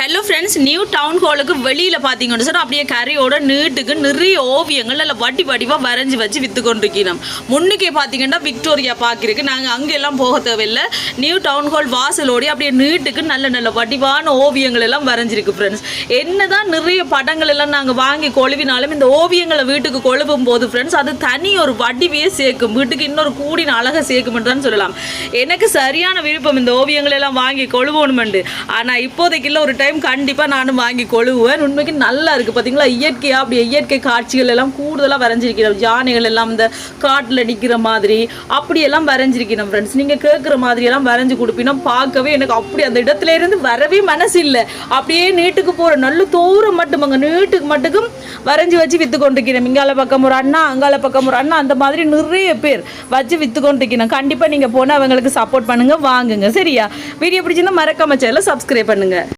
Hello friends, new down ஹாலுக்கு வெளியில் பார்த்தீங்கன்னு சொன்னால் அப்படியே கரையோட நீட்டுக்கு நிறைய ஓவியங்கள் நல்ல வடிவாக வரைஞ்சி வச்சு விற்று கொண்டிருக்கணும். முன்னுக்கே பார்த்தீங்கன்னா விக்டோரியா பார்க்குறதுக்கு நாங்கள் அங்கெல்லாம் போக தேவையில்லை. நியூ டவுன் ஹால் வாசலோடி அப்படியே நீட்டுக்கு நல்ல வடிவான ஓவியங்கள் எல்லாம் வரைஞ்சிருக்கு ஃப்ரெண்ட்ஸ். என்ன தான் நிறைய படங்கள் எல்லாம் நாங்கள் வாங்கி கொழுவினாலும் இந்த ஓவியங்களை வீட்டுக்கு கொழுவும் போது ஃப்ரெண்ட்ஸ் அது தனி ஒரு வடிவே சேர்க்கும், வீட்டுக்கு இன்னொரு கூடின அழகை சேர்க்குமென்றான்னு சொல்லலாம். எனக்கு சரியான விருப்பம் இந்த ஓவியங்கள் எல்லாம் வாங்கி கொழுவணுமெண்டு. ஆனால் இப்போதைக்கு இல்லை, ஒரு டைம் கண்டிப்பாக நானும் வாங்கி கொழுவேன். உண்மைக்கு நல்லா இருக்குது பார்த்தீங்களா, இயற்கையாக அப்படியே இயற்கை காட்சிகள் எல்லாம் கூடுதலாக வரைஞ்சிருக்கிறோம். யானைகள் எல்லாம் இந்த காட்டில் நிற்கிற மாதிரி அப்படியெல்லாம் வரைஞ்சிருக்கணும் ஃப்ரெண்ட்ஸ். நீங்கள் கேட்குற மாதிரியெல்லாம் வரைஞ்சி கொடுப்பீங்கன்னா பார்க்கவே எனக்கு அப்படி அந்த இடத்துல இருந்து வரவே மனசு இல்லை. அப்படியே நீட்டுக்கு போகிற நல்ல தூரம் மட்டும் அங்கே நீட்டுக்கு மட்டுக்கும் வரைஞ்சி வச்சு விற்று கொண்டிருக்கிறோம். இங்கால பக்கம் ஒரு அண்ணா, அங்கால பக்கம் ஒரு அண்ணா, அந்த மாதிரி நிறைய பேர் வச்சு விற்று கொண்டிருக்கணும். கண்டிப்பாக நீங்கள் போனால் அவங்களுக்கு சப்போர்ட் பண்ணுங்கள், வாங்குங்க. சரியா? வீடியோ பிடிச்சிருந்தா மறக்காம சேனலை சப்ஸ்கிரைப் பண்ணுங்கள்.